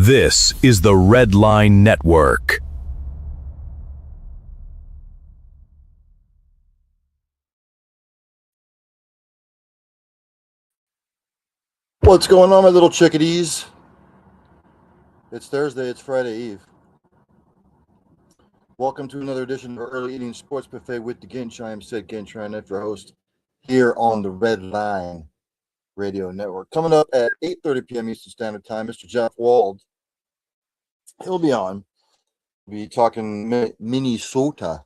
This is the Red Line Network. What's going on, my little chickadees? It's Thursday, it's Friday Eve. Welcome to another edition of our Early Eating Sports Buffet with the Ginch. I am Sid Ginch, your host here on the Red Line Radio Network. Coming up at 8:30 p.m. Eastern Standard Time, Mr. Jeff WALD. He'll be on. We'll be talking Minnesota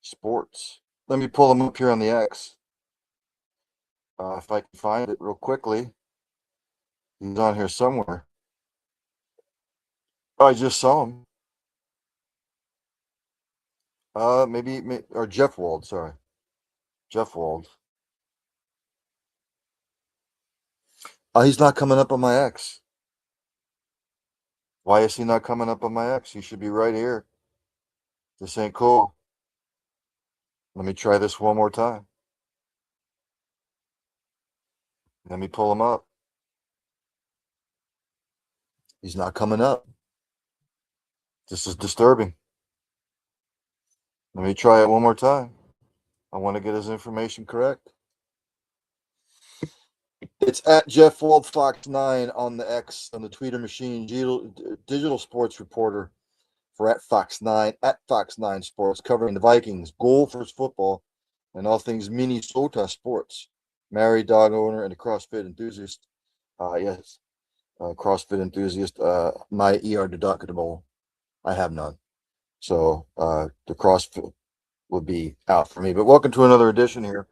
sports. Let me pull him up here on the X. If I can find it real quickly. He's on here somewhere. Oh, I just saw him. Maybe or Jeff WALD, sorry. Jeff WALD. He's not coming up on my X. Why is he not coming up on my X? He should be right here. This ain't cool. Let me try this one more time. Let me pull him up. He's not coming up. This is disturbing. Let me try it one more time. I want to get his information correct. It's at Jeff WALD Fox 9 on the X, on the Twitter machine, digital sports reporter for at Fox 9 Sports, covering the Vikings, Gophers football, and all things Minnesota sports. Married, dog owner, and a CrossFit enthusiast. CrossFit enthusiast. My ER deductible, I have none. So the CrossFit will be out for me. But welcome to another edition here.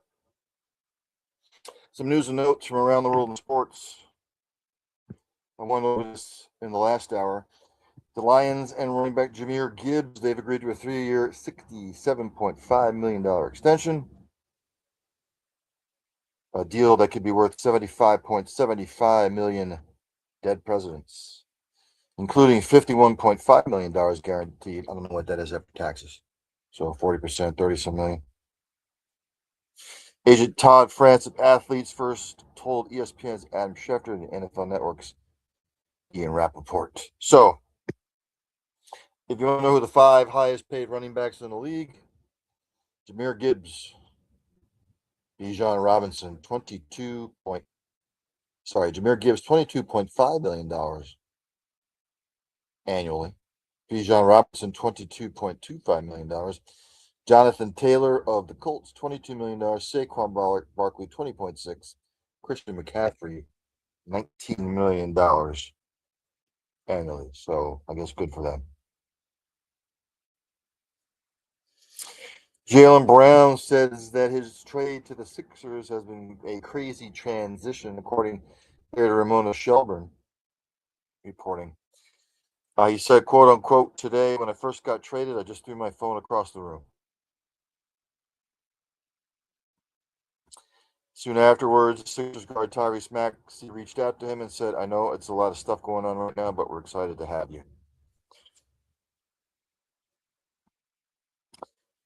Some news and notes from around the world in sports. I went over this in the last hour. The Lions and running back Jahmyr Gibbs, they've agreed to a 3-year, $67.5 million extension. A deal that could be worth $75.75 million dead presidents, including $51.5 million guaranteed. I don't know what that is after taxes. So 40%, 30-some million. Agent Todd France of Athletes first told ESPN's Adam Schefter and the NFL Network's Ian Rappaport. So, if you want to know who the 5 highest paid running backs in the league, Jahmyr Gibbs, Bijan Robinson, Jahmyr Gibbs, $22.5 million annually. Bijan Robinson, $22.25 million. Jonathan Taylor of the Colts, $22 million. Saquon Barkley, $20.6 million. Christian McCaffrey, $19 million annually. So I guess good for them. Jaylen Brown says that his trade to the Sixers has been a crazy transition, according to Ramona Shelburne reporting. He said, quote unquote, today when I first got traded, I just threw my phone across the room. Soon afterwards, Sixers guard Tyrese Maxey reached out to him and said, I know it's a lot of stuff going on right now, but we're excited to have you.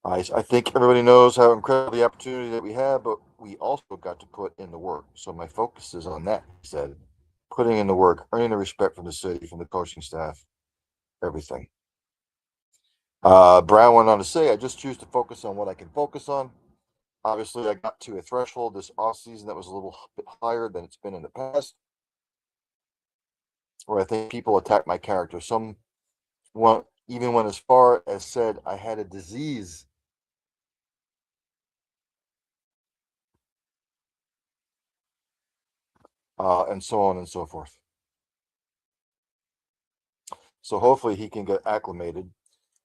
I think everybody knows how incredible the opportunity that we have, but we also got to put in the work. So my focus is on that, he said. Putting in the work, earning the respect from the city, from the coaching staff, everything. Brown went on to say, I just choose to focus on what I can focus on. Obviously, I got to a threshold this offseason that was a little bit higher than it's been in the past, where I think people attack my character. Some even went as far as said I had a disease. And so on and so forth. So hopefully he can get acclimated.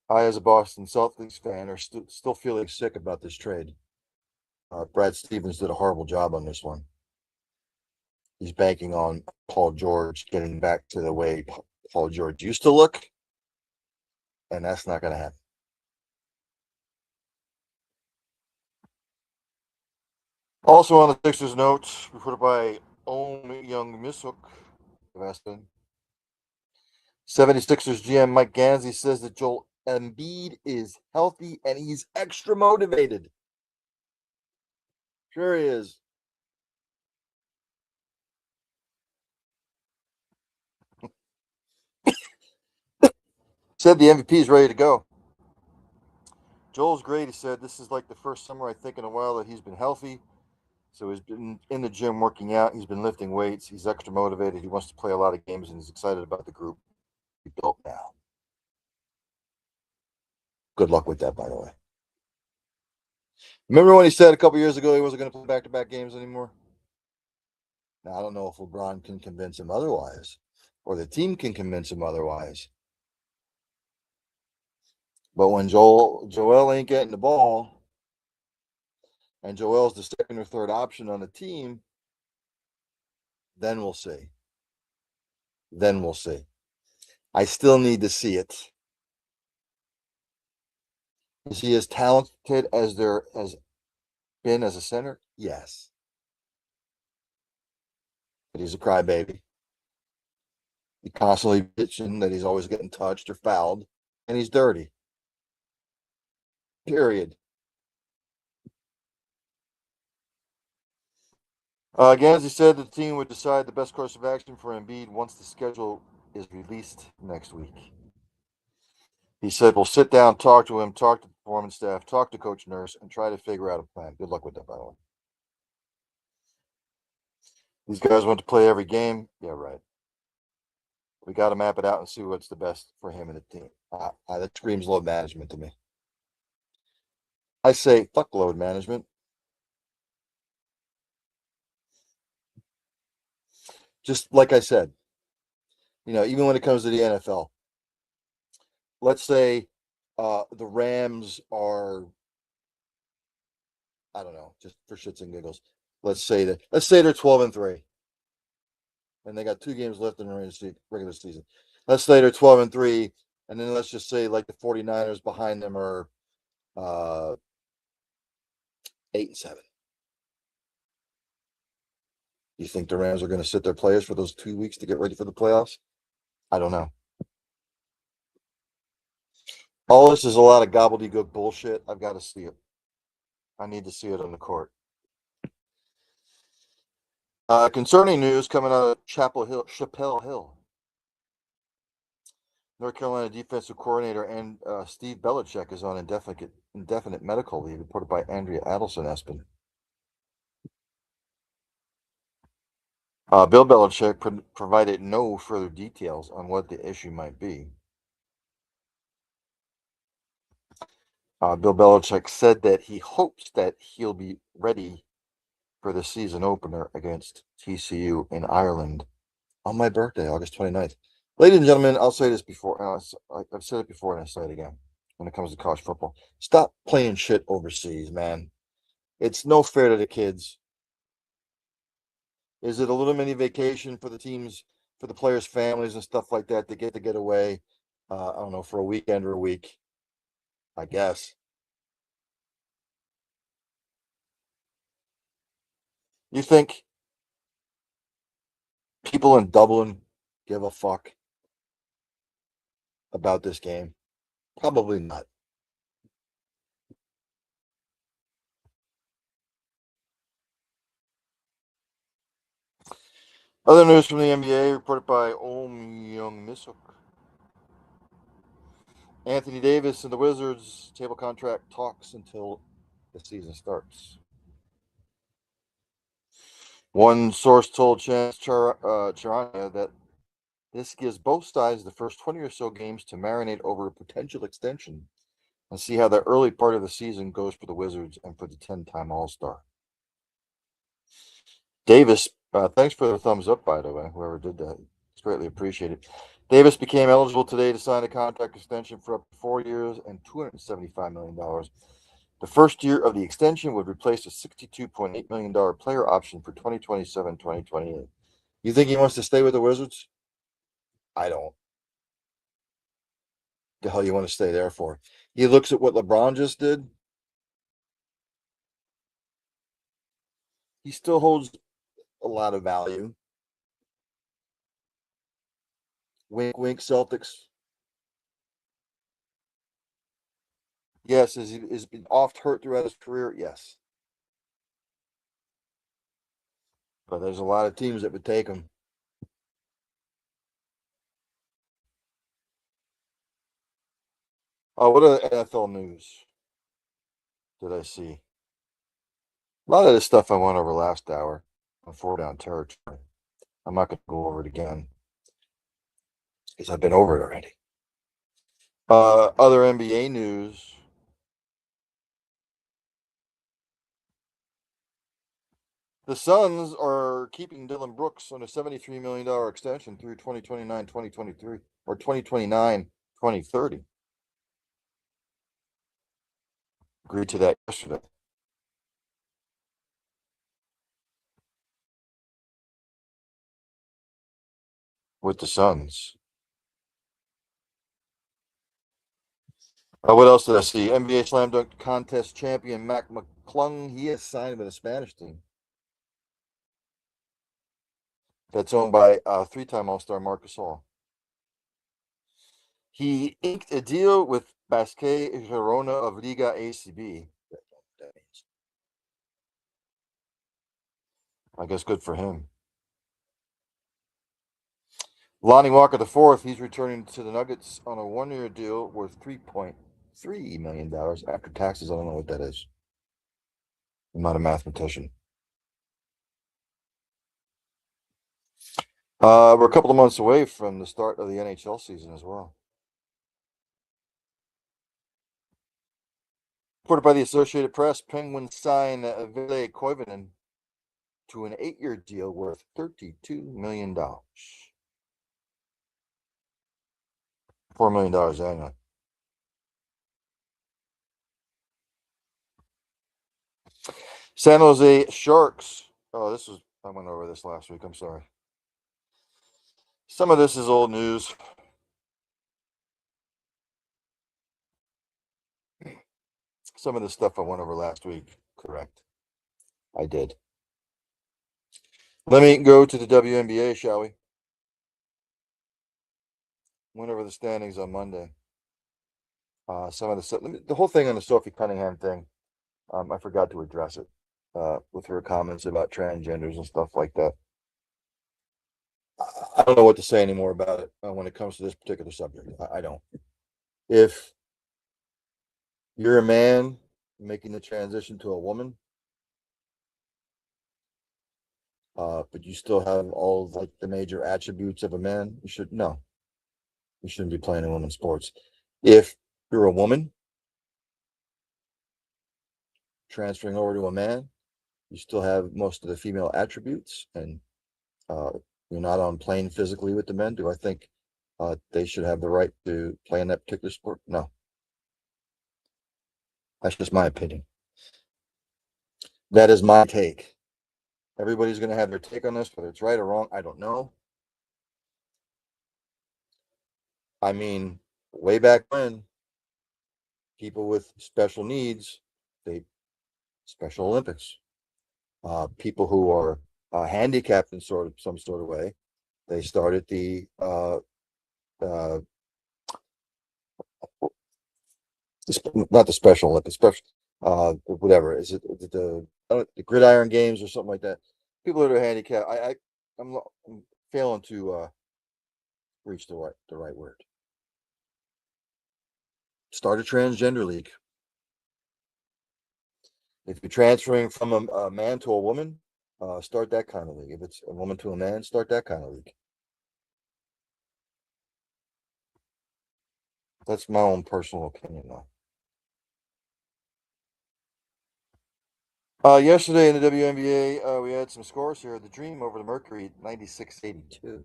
I, as a Boston Celtics fan, are still feeling sick about this trade. Brad Stevens did a horrible job on this one. He's banking on Paul George getting back to the way Paul George used to look, and that's not going to happen. Also on the Sixers notes, reported by Om Young Misuk of Aspen, 76ers GM Mike Gansey says that Joel Embiid is healthy and he's extra motivated. Sure he is. Said the MVP is ready to go. Joel's great. He said this is like the first summer I think in a while that he's been healthy. So he's been in the gym working out. He's been lifting weights. He's extra motivated. He wants to play a lot of games, and he's excited about the group he built now. Good luck with that, by the way. Remember when he said a couple years ago he wasn't going to play back-to-back games anymore? Now, I don't know if LeBron can convince him otherwise, or the team can convince him otherwise. But when Joel ain't getting the ball, and Joel's the second or third option on the team, then we'll see. Then we'll see. I still need to see it. Is he as talented as there has been as a center? Yes. But he's a crybaby. He's constantly bitching that he's always getting touched or fouled, and he's dirty. Period. Again, as he said, the team would decide the best course of action for Embiid once the schedule is released next week. He said, we'll sit down, talk to him, talk to the performance staff, talk to Coach Nurse, and try to figure out a plan. Good luck with that, by the way. These guys want to play every game. Yeah, right. We got to map it out and see what's the best for him and the team. That screams load management to me. I say fuck load management. Just like I said, even when it comes to the NFL, let's say the Rams are, I don't know, just for shits and giggles. Let's say they're 12-3, and they got 2 games left in the regular season. Let's say they're 12-3, and then let's just say like the 49ers behind them are 8-7. You think the Rams are going to sit their players for those 2 weeks to get ready for the playoffs? I don't know. All this is a lot of gobbledygook bullshit. I've got to see it. I need to see it on the court. Concerning news coming out of Chapel Hill. North Carolina defensive coordinator and Steve Belichick is on indefinite medical leave, reported by Andrea Adelson Espen. Bill Belichick provided no further details on what the issue might be. Bill Belichick said that he hopes that he'll be ready for the season opener against TCU in Ireland on my birthday, August 29th. Ladies and gentlemen, I'll say this before. I've said it before and I say it again when it comes to college football. Stop playing shit overseas, man. It's no fair to the kids. Is it a little mini vacation for the teams, for the players' families and stuff like that? They get to get away, I don't know, for a weekend or a week, I guess. You think people in Dublin give a fuck about this game? Probably not. Other news from the NBA reported by Om Young Misuk. Anthony Davis and the Wizards table contract talks until the season starts. One source told Chance Charania that this gives both sides the first 20 or so games to marinate over a potential extension and see how the early part of the season goes for the Wizards and for the 10-time All-Star. Davis, thanks for the thumbs up, by the way, whoever did that. It's greatly appreciated. Davis became eligible today to sign a contract extension for up to 4 years and $275 million. The first year of the extension would replace a $62.8 million player option for 2027-2028. You think he wants to stay with the Wizards? I don't. The hell you want to stay there for? He looks at what LeBron just did. He still holds a lot of value. Wink, wink, Celtics. Yes, has been oft hurt throughout his career. Yes, but there's a lot of teams that would take him. What other NFL news did I see? A lot of this stuff I went over last hour on four down territory. I'm not going to go over it again because I've been over it already. Other NBA news. The Suns are keeping Dillon Brooks on a $73 million extension through 2029, 2023, or 2029, 2030. Agreed to that yesterday. With the Suns. What else did I see? NBA Slam Dunk Contest champion Mac McClung. He has signed with a Spanish team that's owned by three-time All-Star Marc Gasol. He inked a deal with Basque Girona of Liga ACB. That means. I guess good for him. Lonnie Walker IV, he's returning to the Nuggets on a one-year deal worth $3.3 million after taxes. I don't know what that is. I'm not a mathematician. We're a couple of months away from the start of the NHL season as well. Reported by the Associated Press, Penguins sign Ville Koivunen to an 8-year deal worth $32 million. $4 million annually. San Jose Sharks. Oh, I went over this last week. I'm sorry. Some of this is old news. Some of the stuff I went over last week. Correct. I did. Let me go to the WNBA, shall we? Went over the standings on Monday. Some of the whole thing on the Sophie Cunningham thing. I forgot to address it with her comments about transgenders and stuff like that. I don't know what to say anymore about it when it comes to this particular subject. I don't. If you're a man making the transition to a woman, but you still have all of, like, the major attributes of a man, you shouldn't be playing in women's sports. If you're a woman transferring over to a man, you still have most of the female attributes, and you're not on plane physically with the men. Do I think they should have the right to play in that particular sport? No. That's just my opinion. That is my take. Everybody's going to have their take on this, whether it's right or wrong. I don't know. I mean, way back when, people with special needs, Special Olympics. People who are handicapped in some sort of way, they started the not the Special Olympics, whatever is it, the Gridiron Games or something like that. People that are handicapped, I'm failing to reach the right word. Start a transgender league. If you're transferring from a man to a woman, start that kind of league. If it's a woman to a man, start that kind of league. That's my own personal opinion, though. Yesterday in the WNBA, we had some scores here. The Dream over the Mercury, 96-82.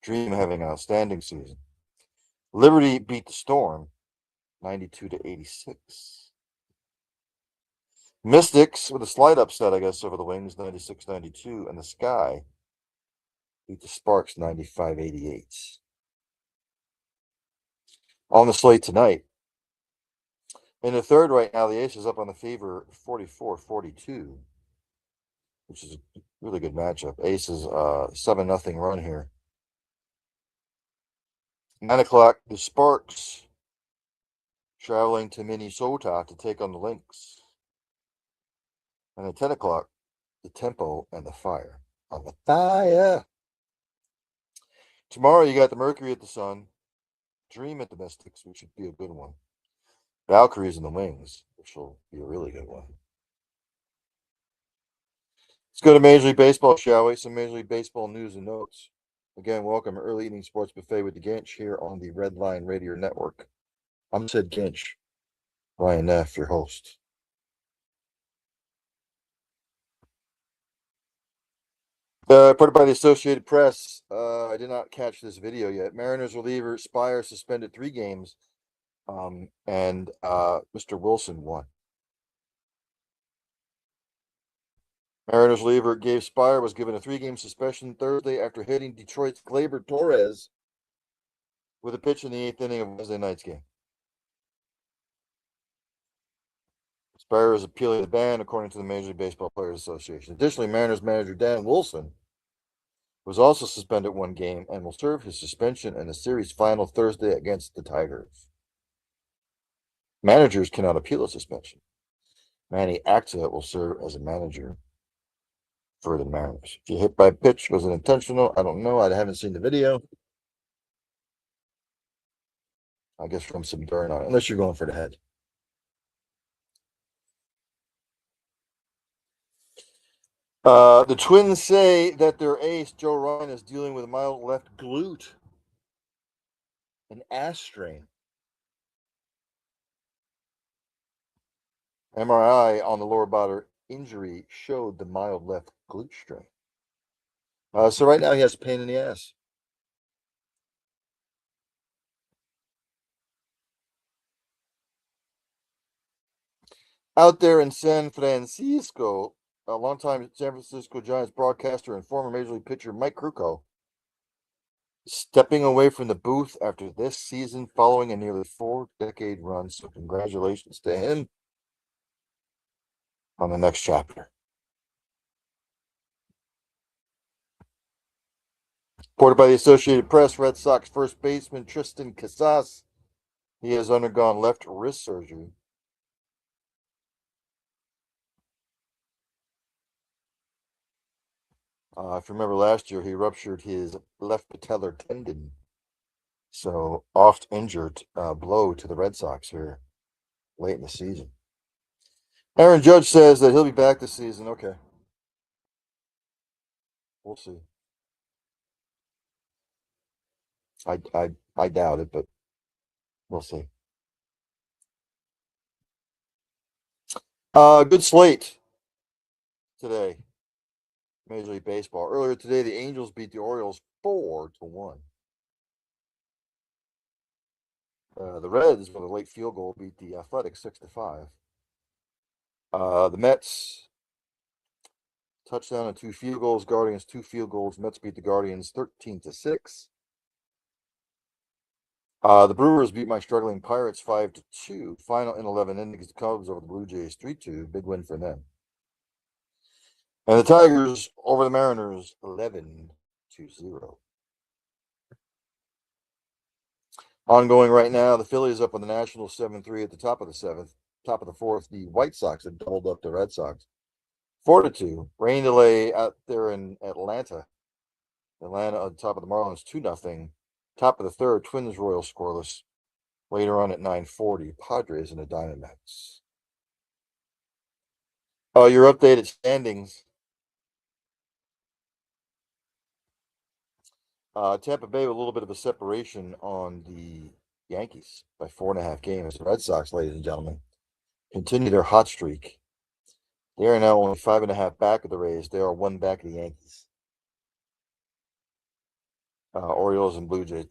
Dream having an outstanding season. Liberty beat the Storm, 92-86. Mystics with a slight upset, I guess, over the Wings, 96-92. And the Sky beat the Sparks, 95-88. On the slate tonight. In the third right now, the Aces up on the Fever, 44-42, which is a really good matchup. Aces 7-0 run here. 9 o'clock, the Sparks traveling to Minnesota to take on the Lynx. And at 10 o'clock, the Tempo and the Fire. On the Fire. Tomorrow, you got the Mercury at the Sun, Dream at the Mystics, which should be a good one. Valkyries in the Wings, which will be a really good one. Let's go to Major League Baseball, shall we? Some Major League Baseball news and notes. Again, welcome Early Evening Sports Buffet with the Ginch here on the Red Line Radio Network. I'm Sid Ginch, Ryan Neff, your host. Put by the Associated Press. I did not catch this video yet. Mariners reliever Spire suspended 3 games, and Mr. Wilson won. Mariners reliever Gabe Spire was given a 3-game suspension Thursday after hitting Detroit's Gleyber Torres with a pitch in the 8th inning of Wednesday night's game. Spire is appealing the ban, according to the Major League Baseball Players Association. Additionally, Mariners manager Dan Wilson was also suspended 1 game and will serve his suspension in the series final Thursday against the Tigers. Managers cannot appeal a suspension. Manny Acta will serve as a manager for the Mariners. If you hit by pitch, was it intentional? I don't know. I haven't seen the video. I guess from some dirt on it, unless you're going for the head. The Twins say that their ace, Joe Ryan, is dealing with a mild left glute, an ass strain. MRI on the lower body injury showed the mild left glute strain. So right now he has pain in the ass. Out there in San Francisco, a longtime San Francisco Giants broadcaster and former Major League pitcher Mike Krukow stepping away from the booth after this season following a nearly 4-decade run. So congratulations to him on the next chapter. Reported by the Associated Press, Red Sox first baseman Tristan Casas, he has undergone left wrist surgery. If you remember last year, he ruptured his left patellar tendon. So oft injured blow to the Red Sox here late in the season. Aaron Judge says that he'll be back this season. Okay. We'll see. I doubt it, but we'll see. Good slate today. Major League Baseball. Earlier today, the Angels beat the Orioles 4-1. The Reds, with a late field goal, beat the Athletics 6-5. The Mets, touchdown and 2 field goals. Guardians, 2 field goals. Mets beat the Guardians 13-6. The Brewers beat my struggling Pirates 5-2. Final in 11 innings. The Cubs over the Blue Jays 3-2. Big win for them. And the Tigers over the Mariners 11-0. Ongoing right now, the Phillies up on the Nationals 7-3 at the top of the 7th. Top of the 4th, the White Sox have doubled up the Red Sox 4-2. Rain delay out there in Atlanta. Atlanta on top of the Marlins 2-0. Top of the 3rd, Twins Royals scoreless. Later on at 9:40, Padres and the Diamondbacks. Your updated standings. Tampa Bay with a little bit of a separation on the Yankees by 4.5 games. The Red Sox, ladies and gentlemen, continue their hot streak. They are now only 5.5 back of the Rays. They are 1 back of the Yankees. Orioles and Blue Jays.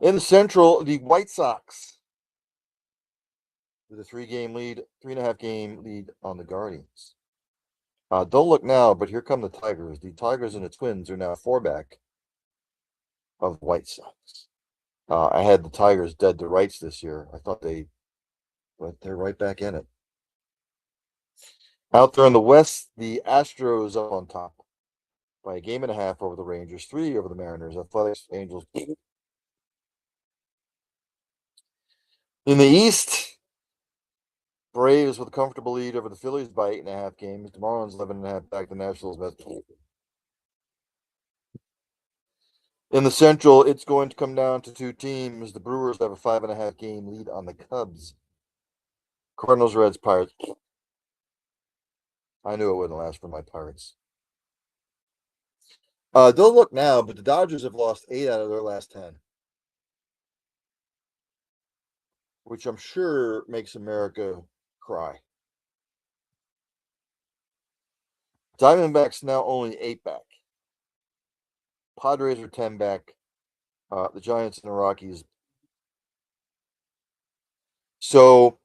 In the Central, the White Sox with a 3.5 game lead on the Guardians. Don't look now, but here come the Tigers. The Tigers and the Twins are now 4 back of the White Sox. I had the Tigers dead to rights this year. I thought but they're right back in it. Out there in the West, the Astros up on top by 1.5 games over the Rangers, 3 over the Mariners, Athletics, Angels. In the East, Braves with a comfortable lead over the Phillies by 8.5 games. The Marlins 11.5 back. The Nationals. In In the Central, it's going to come down to two teams. The Brewers have a 5.5 game lead on the Cubs. Cardinals, Reds, Pirates. I knew it wouldn't last for my Pirates. Don't look now, but the Dodgers have lost 8 out of their last 10, which I'm sure makes America cry. Diamondbacks now only 8 back. Padres are 10 back. The Giants and the Rockies. So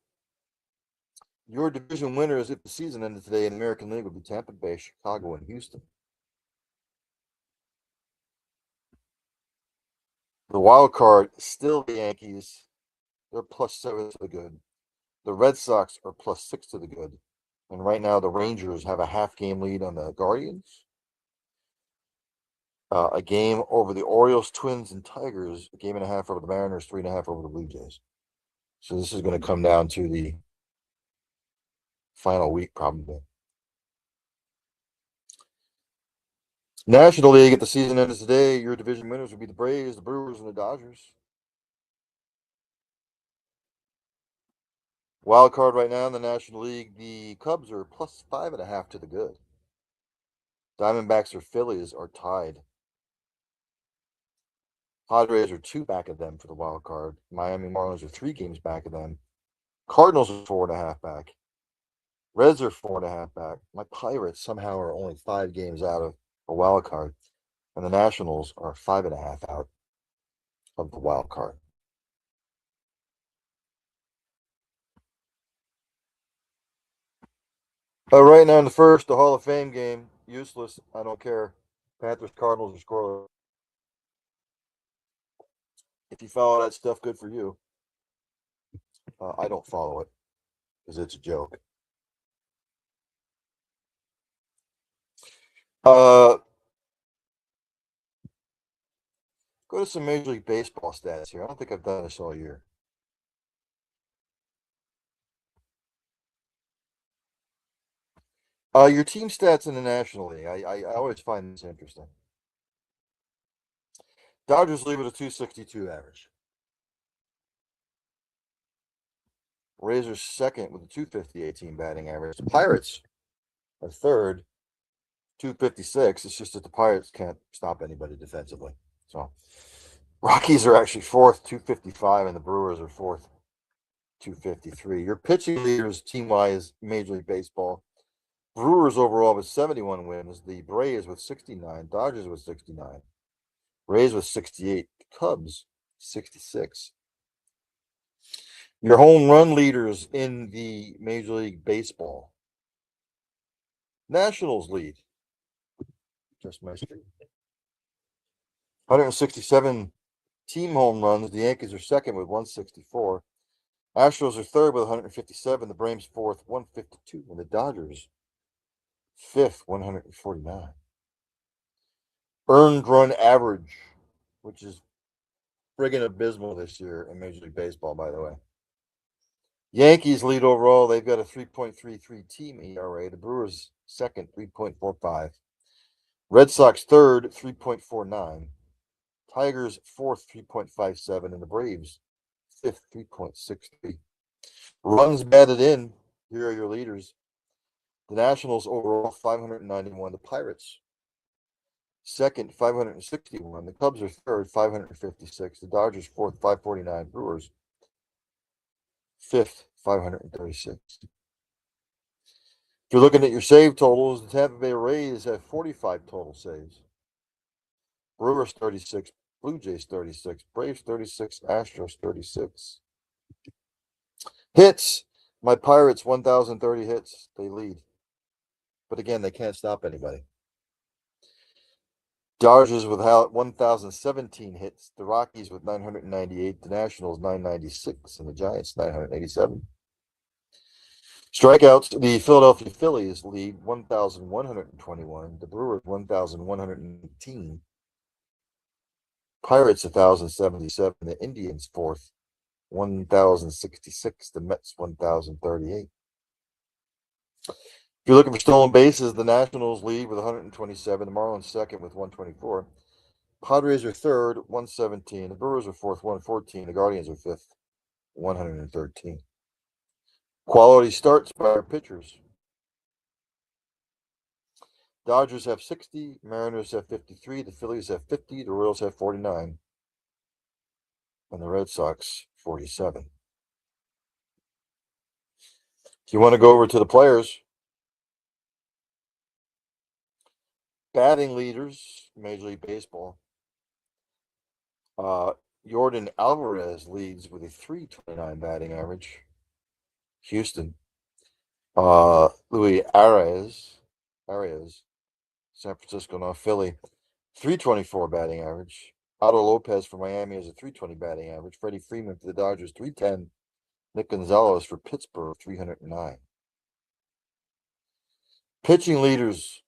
your division winners, if the season ended today in the American League, would be Tampa Bay, Chicago, and Houston. The wild card, still the Yankees. They're +7 to the good. The Red Sox are +6 to the good. And right now, the Rangers have a half-game lead on the Guardians. A game over the Orioles, Twins, and Tigers. A game and a half over the Mariners. 3.5 over the Blue Jays. So this is going to come down to the final week, probably. National League, at the season ends today, your division winners would be the Braves, the Brewers, and the Dodgers. Wild card right now in the National League, the Cubs are +5.5 to the good. Diamondbacks or Phillies are tied. Padres are 2 back of them for the wild card. Miami Marlins are 3 games back of them. Cardinals are 4.5 back. Reds are 4.5 back. My Pirates somehow are only 5 games out of a wild card. And the Nationals are 5.5 out of the wild card. Right now in the first, the Hall of Fame game, useless. I don't care. Panthers, Cardinals are scoreless. If you follow that stuff, good for you. I don't follow it because it's a joke. Go to some Major League Baseball stats here. I don't think I've done this all year. Your team stats in the National League. I always find this interesting. Dodgers leave with a 262 average. Rays are second with a 258 team batting average. The Pirates are third, 256. It's just that the Pirates can't stop anybody defensively. So Rockies are actually fourth, 255, and the Brewers are fourth, 253. Your pitching leaders, team-wise, Major League Baseball. Brewers overall with 71 wins. The Braves with 69. Dodgers with 69. Rays with 68. Cubs, 66. Your home run leaders in the Major League Baseball. Nationals lead. Just my street. 167 team home runs. The Yankees are second with 164. Astros are third with 157. The Braves fourth, 152. And the Dodgers fifth, 149. Earned run average, which is friggin' abysmal this year in Major League Baseball, by the way. Yankees lead overall. They've got a 3.33 team ERA. The Brewers second, 3.45. Red Sox third, 3.49. Tigers fourth, 3.57. And the Braves fifth, 3.63. Runs batted in. Here are your leaders. The Nationals overall, 591. The Pirates second, 561. The Cubs are third, 556. The Dodgers fourth, 549. Brewers fifth, 536. If you're looking at your save totals, the Tampa Bay Rays have 45 total saves. Brewers 36, Blue Jays 36, Braves 36, Astros 36. Hits, my Pirates 1,030 hits. They lead. But again, they can't stop anybody. Dodgers with 1,017 hits. The Rockies with 998. The Nationals 996. And the Giants 987. Strikeouts, the Philadelphia Phillies lead 1,121. The Brewers 1,118. Pirates 1,077. The Indians fourth, 1,066. The Mets 1,038. If you're looking for stolen bases, the Nationals lead with 127. The Marlins second with 124. Padres are third, 117. The Brewers are fourth, 114. The Guardians are fifth, 113. Quality starts by our pitchers. Dodgers have 60, Mariners have 53, the Phillies have 50, the Royals have 49, and the Red Sox 47. If you want to go over to the players, batting leaders, Major League Baseball. Jordan Alvarez leads with a 329 batting average. Houston. Luis Arias, San Francisco, now Philly, 324 batting average. Otto Lopez for Miami has a 320 batting average. Freddie Freeman for the Dodgers, 310. Nick Gonzalez for Pittsburgh, 309. Pitching leaders,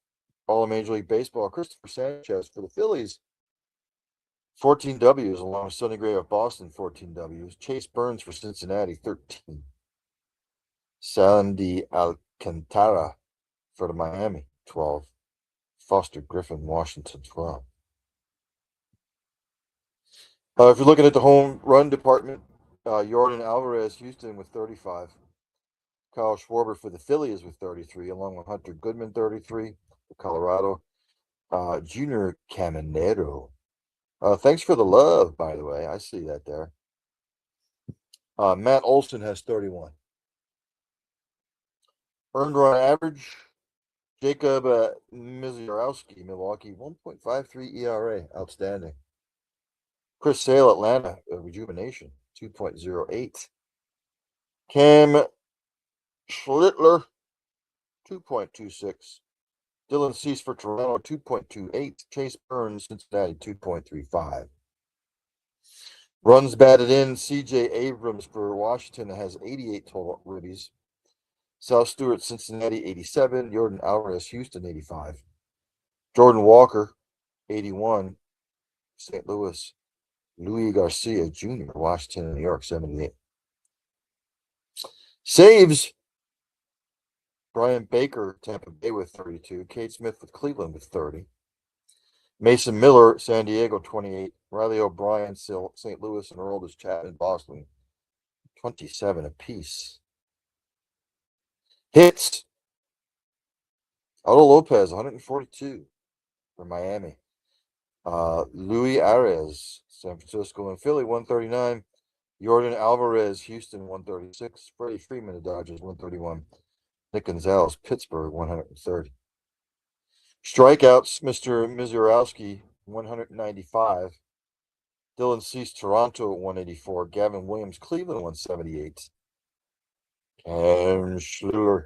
all of Major League Baseball. Christopher Sanchez for the Phillies, 14 W's, along with Sonny Gray of Boston, 14 W's. Chase Burns for Cincinnati, 13. Sandy Alcantara for the Miami, 12. Foster Griffin, Washington, 12. If you're looking at the home run department, Jordan Alvarez, Houston, with 35. Kyle Schwarber for the Phillies with 33, along with Hunter Goodman, 33, for Colorado. Junior Caminero. Thanks for the love, by the way. I see that there. Matt Olson has 31. Earned run average, Jacob Misiorowski, Milwaukee, 1.53 ERA. Outstanding. Chris Sale, Atlanta, Rejuvenation, 2.08. Cam Schlittler, 2.26. Dylan Cease for Toronto, 2.28. Chase Burns, Cincinnati, 2.35. Runs batted in, C.J. Abrams for Washington has 88 total ribbies. Sal Stewart, Cincinnati, 87. Jordan Alvarez, Houston, 85. Jordan Walker, 81. St. Louis. Louis Garcia Jr., Washington and New York, 78. Saves, Brian Baker, Tampa Bay with 32. Kate Smith with Cleveland with 30. Mason Miller, San Diego, 28. Riley O'Brien, St. Louis, and Aroldis Chapman, Boston, 27 apiece. Hits, Otto Lopez, 142 for Miami. Luis Arias, San Francisco and Philly, 139. Jordan Alvarez, Houston, 136. Freddie Freeman, the Dodgers, 131. Nick Gonzalez, Pittsburgh, 130. Strikeouts, Mr. Misiorowski, 195. Dylan Cease, Toronto, 184. Gavin Williams, Cleveland, 178. And Schluler,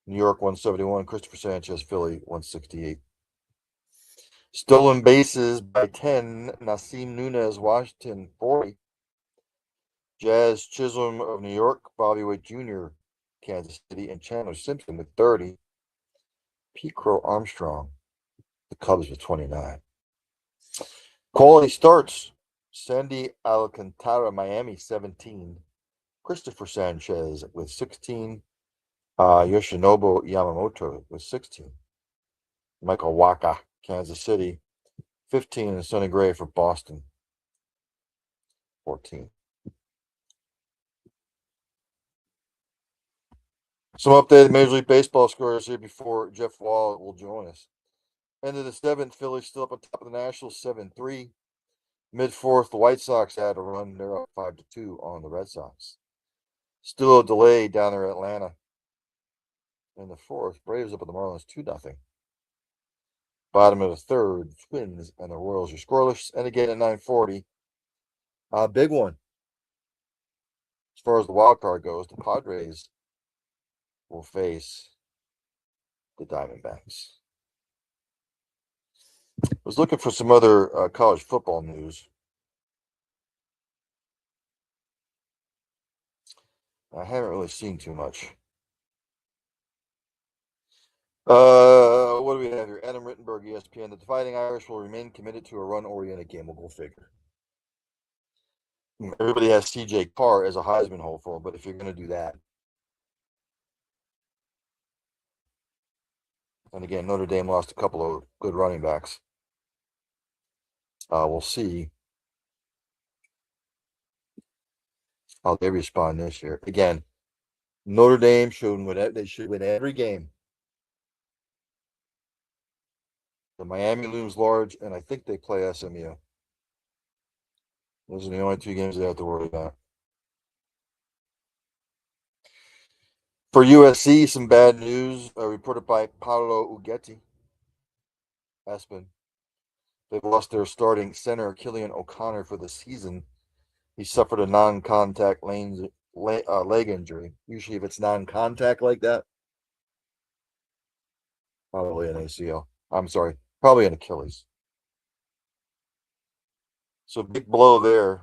New York, 171. Christopher Sanchez, Philly, 168. Stolen bases by 10. Nasim Nunez, Washington, 40. Jazz Chisholm of New York, Bobby Witt Jr., Kansas City, and Chandler Simpson with 30. Pete Crow Armstrong, the Cubs with 29. Quality starts, Sandy Alcantara, Miami, 17. Christopher Sanchez with 16. Yoshinobu Yamamoto with 16. Michael Waka, Kansas City, 15. And Sonny Gray for Boston, 14. Some updated Major League Baseball scores here before Jeff Wall will join us. End of the seventh, Phillies still up on top of the Nationals, 7-3. Mid-fourth, the White Sox had a run. They're up 5-2 on the Red Sox. Still a delay down there in Atlanta. In the fourth, Braves up at the Marlins, 2-0. Bottom of the third, Twins and the Royals are scoreless. And again at 9:40, a big one. As far as the wild card goes, the Padres will face the Diamondbacks. I was looking for some other college football news. I haven't really seen too much. What do we have here? Adam Rittenberg, ESPN. The Fighting Irish will remain committed to a run-oriented game. We'll go figure. Everybody has C.J. Carr as a Heisman hopeful, but if you're going to do that. And again, Notre Dame lost a couple of good running backs. We'll see how they respond this year. Again, Notre Dame should win. They should win every game. The Miami looms large, and I think they play SMU. Those are the only two games they have to worry about. For USC, some bad news reported by Paolo Uggetti. Espen. They've lost their starting center, Killian O'Connor, for the season. He suffered a non-contact leg injury. Usually, if it's non-contact like that, probably an ACL. I'm sorry, probably an Achilles. So big blow there.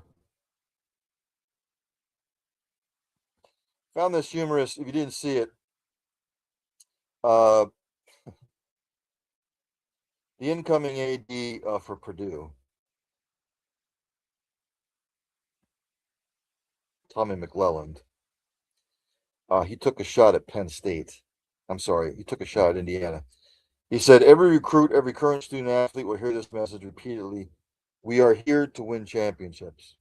Found this humorous. If you didn't see it, uh, the incoming AD for Purdue, Tommy McClelland, he took a shot at Penn State. I'm sorry, he took a shot at Indiana. He said, every recruit, every current student athlete will hear this message repeatedly. We are here to win championships.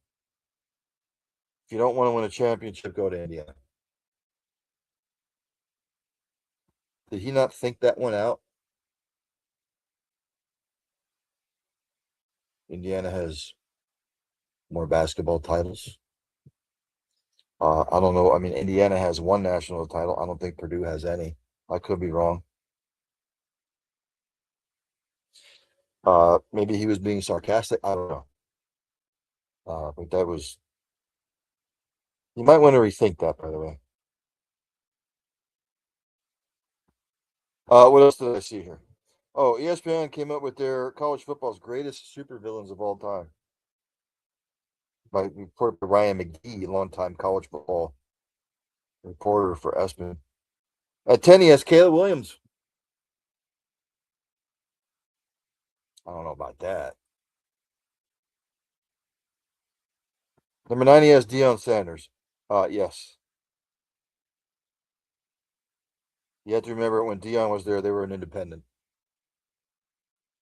If you don't want to win a championship, go to Indiana. Did he not think that one out? Indiana has more basketball titles. I don't know. I mean, Indiana has one national title. I don't think Purdue has any. I could be wrong. Maybe he was being sarcastic. I don't know. But that was. You might want to rethink that, by the way. What else did I see here? Oh, ESPN came up with their college football's greatest supervillains of all time. By reported by Ryan McGee, longtime college football reporter for ESPN. At 10, he has Caleb Williams. I don't know about that. Number 9, he has Deion Sanders. Yes. You have to remember when Deion was there, they were an independent.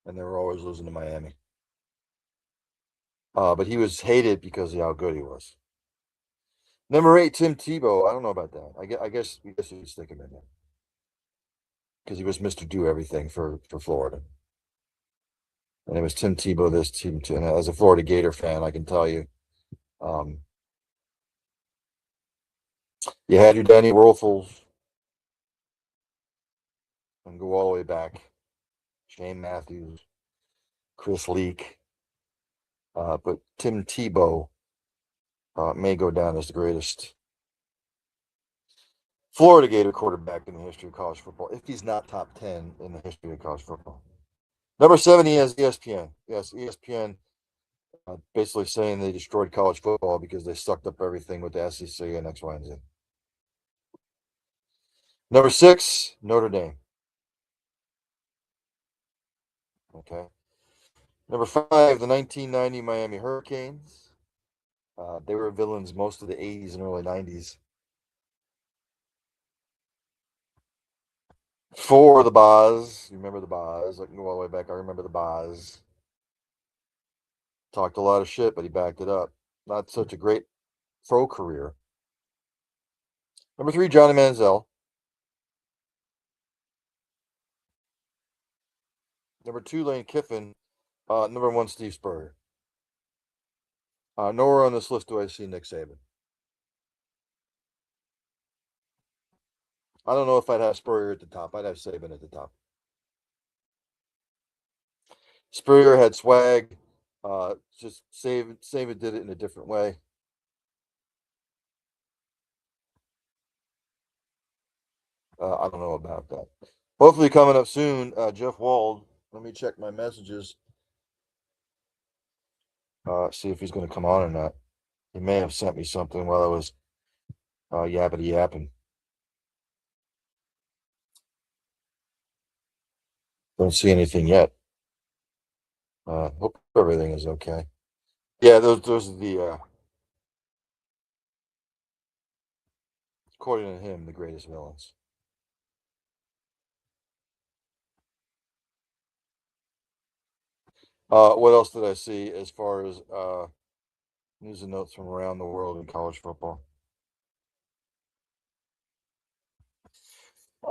And they were always losing to Miami. But he was hated because of how good he was. Number 8, Tim Tebow. I don't know about that. I guess you could stick him in there. Because he was Mr. Do Everything for Florida. And it was Tim Tebow, this team. And as a Florida Gator fan, I can tell you, you had your Danny Wuerffels and go all the way back. Shane Matthews, Chris Leak. But Tim Tebow may go down as the greatest Florida Gator quarterback in the history of college football, if he's not top 10 in the history of college football. Number 7, he has ESPN. Yes, ESPN basically saying they destroyed college football because they sucked up everything with the SEC and X, Y, and Z. Number 6, Notre Dame. Okay. Number 5, the 1990 Miami Hurricanes. They were villains most of the 80s and early 90s. 4, the Boz. You remember the Boz? I can go all the way back. I remember the Boz. Talked a lot of shit, but he backed it up. Not such a great pro career. Number 3, Johnny Manziel. Number 2, Lane Kiffin. Number 1, Steve Spurrier. Nowhere on this list do I see Nick Saban. I don't know if I'd have Spurrier at the top. I'd have Saban at the top. Spurrier had swag. Just Saban did it in a different way. I don't know about that. Hopefully coming up soon, Jeff Wald. Let me check my messages. See if he's going to come on or not. He may have sent me something while I was yappity yapping. Don't see anything yet. Hope everything is okay. Yeah, those are the according to him, the greatest villains. What else did I see as far as news and notes from around the world in college football?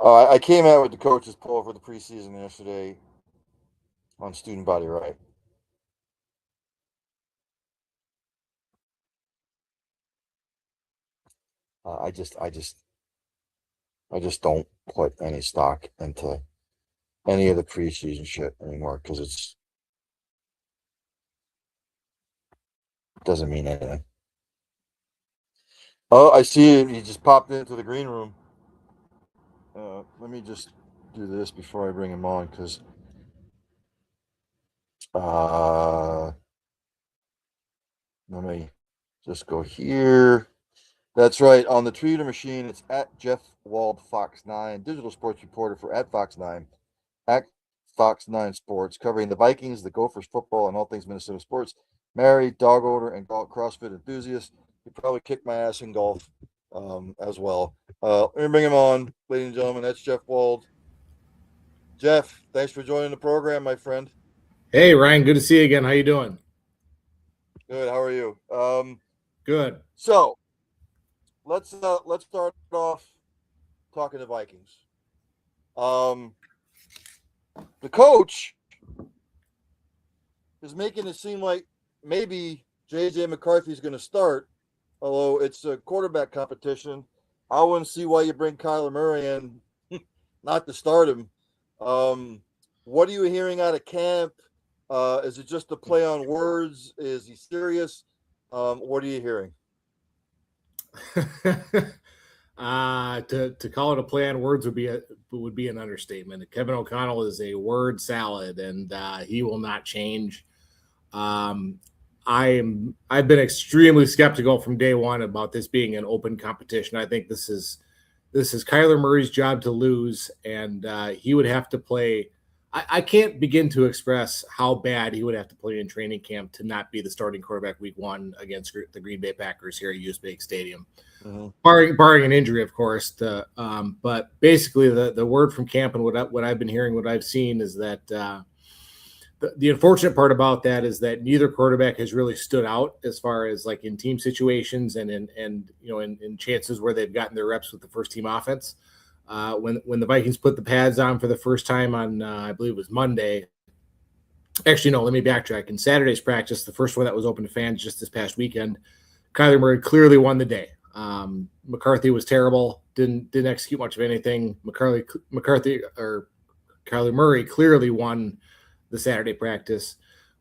I came out with the coaches poll for the preseason yesterday on student body right. I just don't put any stock into any of the preseason shit anymore because it doesn't mean anything. Oh, I see it. He just popped into the green room. Let me just do this before I bring him on because let me just go here. That's right. On the Twitter machine, it's at Jeff Wald Fox 9, digital sports reporter for at Fox 9, at Fox 9 Sports, covering the Vikings, the Gophers football, and all things Minnesota sports. Married, dog owner, and golf CrossFit enthusiast. He probably kicked my ass in golf as well. Let me bring him on, ladies and gentlemen. That's Jeff Wald. Jeff, thanks for joining the program, my friend. Hey Ryan, good to see you again. How you doing? Good. How are you? Good. So let's start off talking to Vikings. The coach is making it seem like maybe JJ McCarthy is going to start, although it's a quarterback competition. I wouldn't see why you bring Kyler Murray in not to start him. What are you hearing out of camp? Is it just a play on words? Is he serious? What are you hearing? To call it a play on words would be an understatement. Kevin O'Connell is a word salad, and he will not change. I've been extremely skeptical from day one about this being an open competition. I think this is Kyler Murray's job to lose, and he would have to play. I can't begin to express how bad he would have to play in training camp to not be the starting quarterback week 1 against the Green Bay Packers here at US Bank Stadium. Mm-hmm. Barring an injury, of course. But basically, the word from camp and what I've been hearing, what I've seen is that the unfortunate part about that is that neither quarterback has really stood out as far as like in team situations and in chances where they've gotten their reps with the first team offense. When the Vikings put the pads on for the first time on I believe it was Monday. Actually, no, let me backtrack. In Saturday's practice, the first one that was open to fans just this past weekend, Kyler Murray clearly won the day. McCarthy was terrible, didn't execute much of anything. McCarthy or Kyler Murray clearly won the Saturday practice.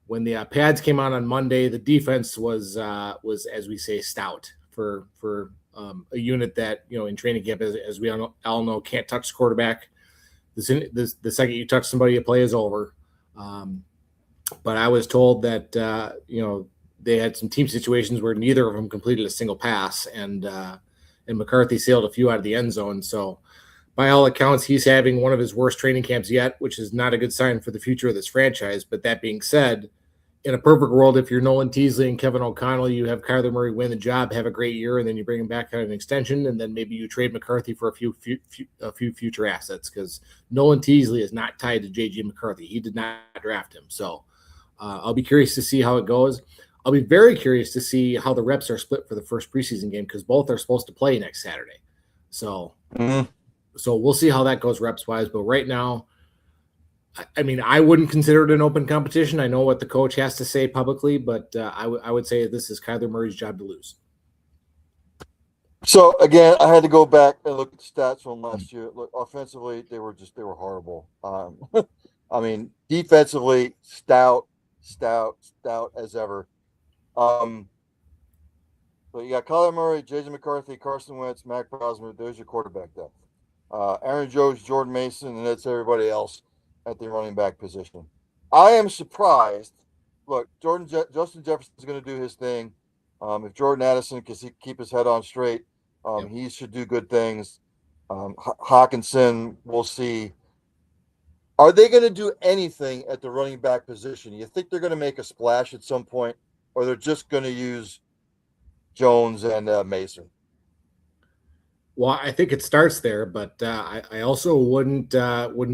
When the pads came on Monday, the defense was as we say stout for a unit that in training camp, as we all know, can't touch the quarterback. The second you touch somebody, the play is over. But I was told that they had some team situations where neither of them completed a single pass, and McCarthy sailed a few out of the end zone. So by all accounts, he's having one of his worst training camps yet, which is not a good sign for the future of this franchise. But that being said, in a perfect world, if you're Nolan Teasley and Kevin O'Connell, you have Kyler Murray win the job, have a great year, and then you bring him back on an extension, and then maybe you trade McCarthy for a few future assets because Nolan Teasley is not tied to J.J. McCarthy. He did not draft him. So I'll be curious to see how it goes. I'll be very curious to see how the reps are split for the first preseason game because both are supposed to play next Saturday. So, So we'll see how that goes reps-wise. But right now, I mean, I wouldn't consider it an open competition. I know what the coach has to say publicly, but I would say this is Kyler Murray's job to lose. So again, I had to go back and look at the stats from last year. Look, offensively, they were horrible. I mean, defensively, stout as ever. So you got Kyler Murray, J.J. McCarthy, Carson Wentz, Mac Brosmer. There's your quarterback depth. Aaron Jones, Jordan Mason, and that's everybody else at the running back position. I am surprised. Look, Justin Jefferson is going to do his thing. If Jordan Addison can keep his head on straight, he should do good things. Hawkinson, we'll see. Are they going to do anything at the running back position? You think they're going to make a splash at some point, or they're just going to use Jones and Mason? Well, I think it starts there, but I also wouldn't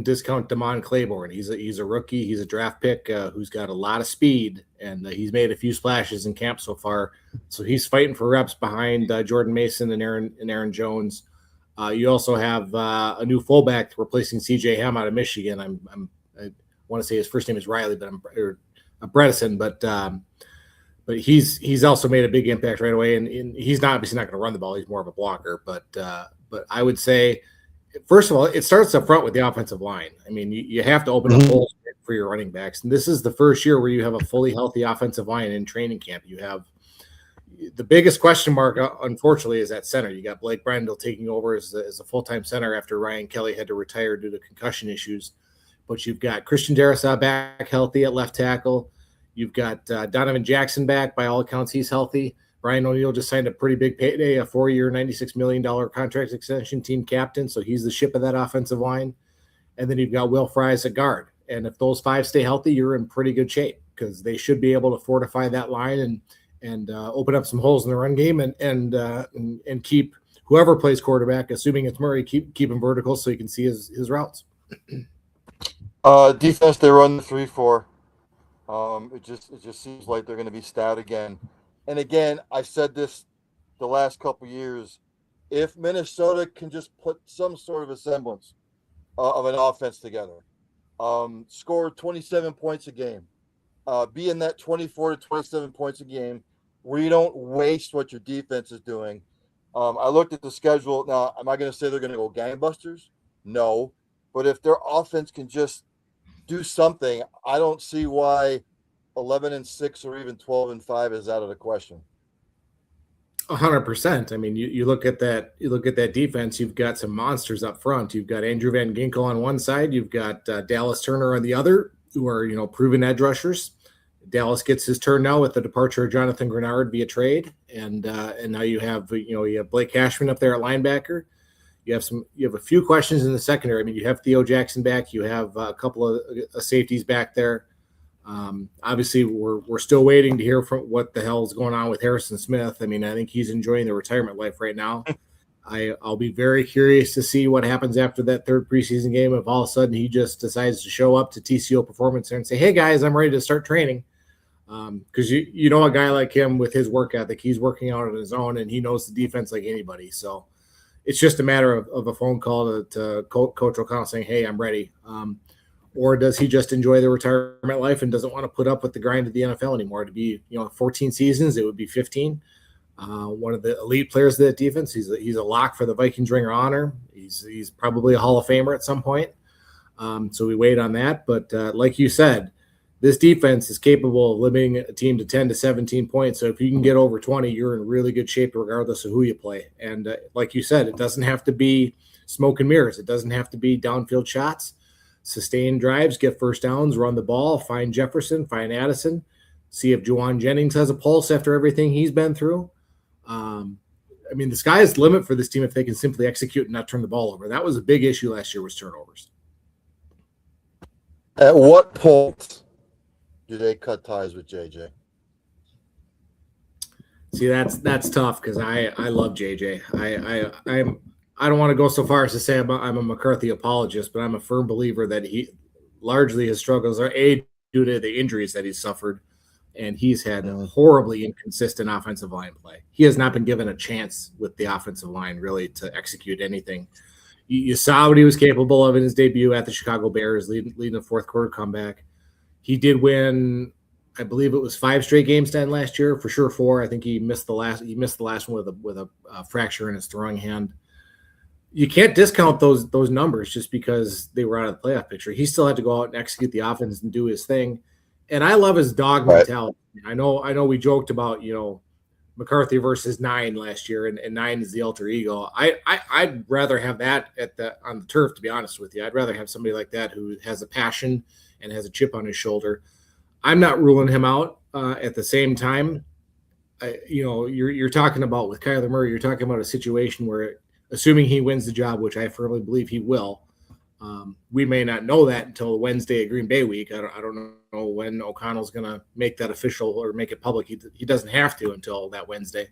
discount Damon Claiborne. He's a rookie. He's a draft pick who's got a lot of speed, and he's made a few splashes in camp so far. So he's fighting for reps behind Jordan Mason and Aaron Jones. You also have a new fullback replacing C.J. Ham out of Michigan. I want to say his first name is Riley, but Bredesen, but he's also made a big impact right away, and he's obviously not going to run the ball. He's more of a blocker, but I would say, first of all, it starts up front with the offensive line. I mean, you have to open up holes for your running backs, and this is the first year where you have a fully healthy offensive line in training camp. You have the biggest question mark, unfortunately, is at center. You got Blake Brendel taking over as a full-time center after Ryan Kelly had to retire due to concussion issues, but you've got Christian Darrisaw back healthy at left tackle. You've got Donovan Jackson back. By all accounts, he's healthy. Brian O'Neill just signed a pretty big payday, a 4-year, $96 million contract extension, team captain. So he's the ship of that offensive line. And then you've got Will Fries at guard. And if those five stay healthy, you're in pretty good shape because they should be able to fortify that line and open up some holes in the run game and keep whoever plays quarterback, assuming it's Murray, keep him vertical so he can see his routes. Defense, they run the 3-4. It just seems like they're going to be stout again. And again, I said this the last couple years. If Minnesota can just put some sort of a semblance of an offense together, score 27 points a game, be in that 24 to 27 points a game, where you don't waste what your defense is doing. I looked at the schedule. Now, am I going to say they're going to go gangbusters? No. But if their offense can just do something, I don't see why 11-6 or even 12-5 is out of the question. 100%. I mean, you look at that. You look at that defense. You've got some monsters up front. You've got Andrew Van Ginkel on one side. You've got Dallas Turner on the other, who are proven edge rushers. Dallas gets his turn now with the departure of Jonathan Grenard via trade, and now you have Blake Cashman up there at linebacker. You have a few questions in the secondary. I mean, you have Theo Jackson back. You have a couple of safeties back there. Obviously, we're still waiting to hear from what the hell is going on with Harrison Smith. I mean, I think he's enjoying the retirement life right now. I'll be very curious to see what happens after that third preseason game. If all of a sudden he just decides to show up to TCO Performance Center and say, "Hey guys, I'm ready to start training," because a guy like him with his work ethic, he's working out on his own and he knows the defense like anybody. So it's just a matter of a phone call to Coach O'Connell saying, "Hey, I'm ready." Or does he just enjoy the retirement life and doesn't want to put up with the grind of the NFL anymore? To be 14 seasons, it would be 15. One of the elite players of that defense. He's a lock for the Vikings Ring of Honor. He's probably a Hall of Famer at some point. So we wait on that. But like you said, this defense is capable of limiting a team to 10 to 17 points. So if you can get over 20, you're in really good shape regardless of who you play. And like you said, it doesn't have to be smoke and mirrors. It doesn't have to be downfield shots. Sustain drives, get first downs, run the ball, find Jefferson, find Addison, see if Juwan Jennings has a pulse after everything he's been through. I mean, the sky is the limit for this team if they can simply execute and not turn the ball over. That was a big issue last year, was turnovers. At what point do they cut ties with JJ? See, that's tough because I love JJ. I don't want to go so far as to say I'm a McCarthy apologist, but I'm a firm believer that his struggles are due to the injuries that he's suffered, and he's had horribly inconsistent offensive line play. He has not been given a chance with the offensive line really to execute anything. You saw what he was capable of in his debut at the Chicago Bears, leading a fourth quarter comeback. He did win, I believe it was 5 straight games to end last year, for sure 4. I think he missed the last one with a fracture in his throwing hand. You can't discount those numbers just because they were out of the playoff picture. He still had to go out and execute the offense and do his thing. And I love his dog mentality. I know we joked about, McCarthy versus 9 last year, and 9 is the alter ego. I'd rather have that on the turf, to be honest with you. I'd rather have somebody like that who has a passion and has a chip on his shoulder. I'm not ruling him out. At the same time, you're talking about with Kyler Murray, you're talking about a situation where, assuming he wins the job, which I firmly believe he will, we may not know that until Wednesday at Green Bay week. I don't know when O'Connell's going to make that official or make it public. He doesn't have to until that Wednesday.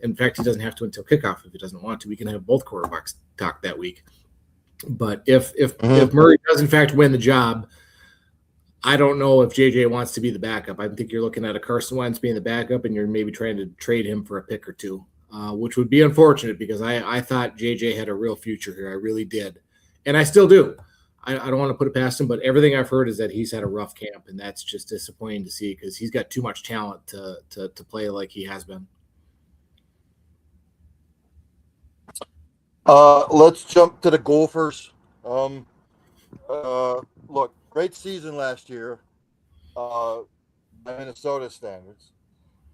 In fact, he doesn't have to until kickoff if he doesn't want to. We can have both quarterbacks talk that week. But if Murray does in fact win the job, I don't know if JJ wants to be the backup. I think you're looking at a Carson Wentz being the backup, and you're maybe trying to trade him for a pick or two, which would be unfortunate because I thought JJ had a real future here. I really did, and I still do. I don't want to put it past him, but everything I've heard is that he's had a rough camp, and that's just disappointing to see because he's got too much talent to play like he has been. Let's jump to the Gophers. Look, great season last year by Minnesota standards.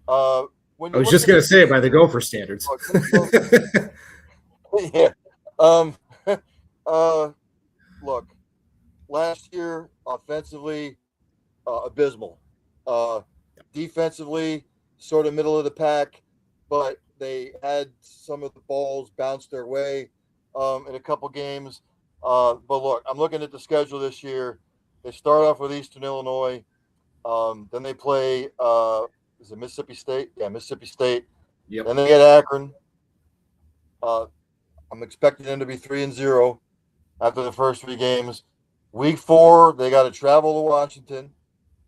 I was just going to say by the Gopher standards. Yeah. Look, last year, offensively, abysmal. Defensively, sort of middle of the pack, but they had some of the balls bounce their way in a couple games. But look, I'm looking at the schedule this year. They start off with Eastern Illinois. Then they play, is it Mississippi State? Yeah, Mississippi State. Yep. Then they get Akron. I'm expecting them to be 3-0 after the first 3 games. Week 4, they got to travel to Washington.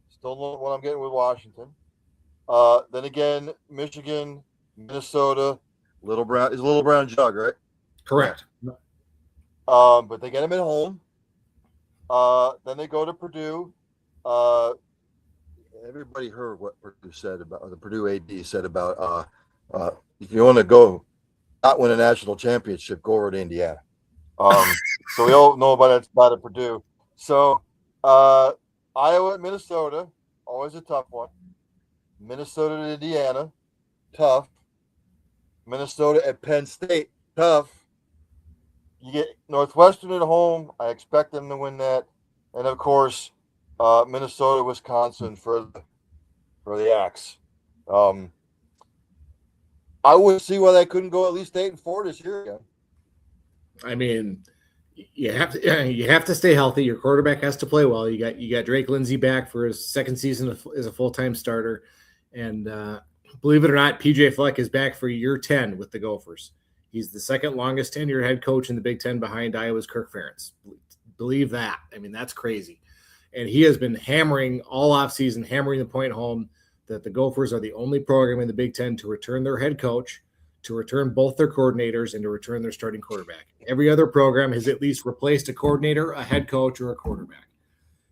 Still don't know what I'm getting with Washington. Then again, Michigan, Minnesota, Little Brown Jug, right? Correct. But they get them at home. Then they go to Purdue. Everybody heard what Purdue said about the Purdue AD said about if you want to go not win a national championship, go over to Indiana. So we all know about it Purdue. So Iowa at Minnesota, always a tough one. Minnesota to Indiana, tough. Minnesota at Penn State, tough. You get Northwestern at home. I expect them to win that. And, of course, Minnesota, Wisconsin for the Axe. I would see why they couldn't go at least 8-4 this year again. I mean, you have to stay healthy. Your quarterback has to play well. You got Drake Lindsey back for his second season as a full-time starter. And believe it or not, PJ Fleck is back for year 10 with the Gophers. He's the second longest tenured head coach in the Big Ten behind Iowa's Kirk Ferentz. Believe that. I mean, that's crazy. And he has been hammering all offseason, hammering the point home that the Gophers are the only program in the Big Ten to return their head coach, to return both their coordinators, and to return their starting quarterback. Every other program has at least replaced a coordinator, a head coach, or a quarterback.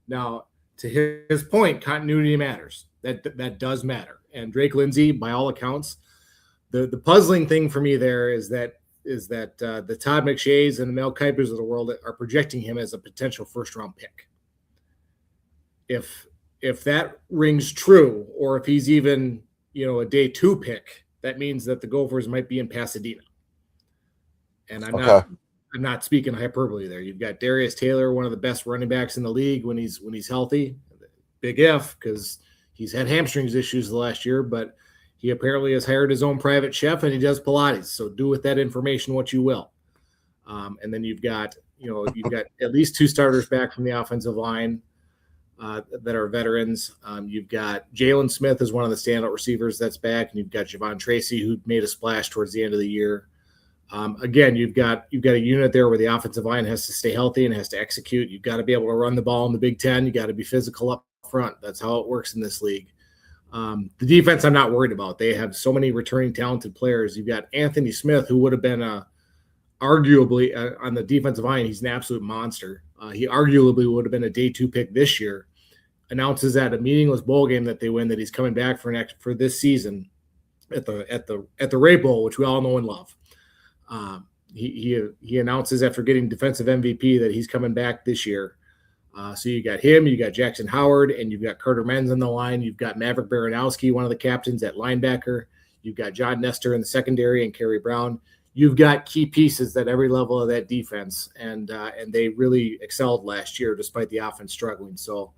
Now, to his point, continuity matters. That does matter. And Drake Lindsey, by all accounts, the puzzling thing for me there is that the Todd McShays and the Mel Kipers of the world are projecting him as a potential first-round pick. If that rings true, or if he's even a day 2 pick, that means that the Gophers might be in Pasadena. And I'm not speaking hyperbole there. You've got Darius Taylor, one of the best running backs in the league when he's healthy. Big if, because he's had hamstrings issues the last year, but he apparently has hired his own private chef and he does Pilates. So do with that information what you will. And then you've got at least 2 starters back from the offensive line that are veterans. You've got Jalen Smith as one of the standout receivers that's back, and you've got Javon Tracy, who made a splash towards the end of the year. Again, you've got a unit there where the offensive line has to stay healthy and has to execute. You've got to be able to run the ball in the Big Ten. You got to be physical up front. That's how it works in this league. The defense, I'm not worried about. They have so many returning talented players. You've got Anthony Smith, who would have been arguably on the defensive line. He's an absolute monster. He arguably would have been a day 2 pick this year. Announces at a meaningless bowl game that they win that he's coming back for this season at the Ray Bowl, which we all know and love. He announces after getting defensive MVP that he's coming back this year. So you got him, you got Jackson Howard, and you've got Carter Menz on the line. You've got Maverick Baranowski, one of the captains at linebacker. You've got John Nestor in the secondary and Kerry Brown. You've got key pieces at every level of that defense, and they really excelled last year despite the offense struggling. So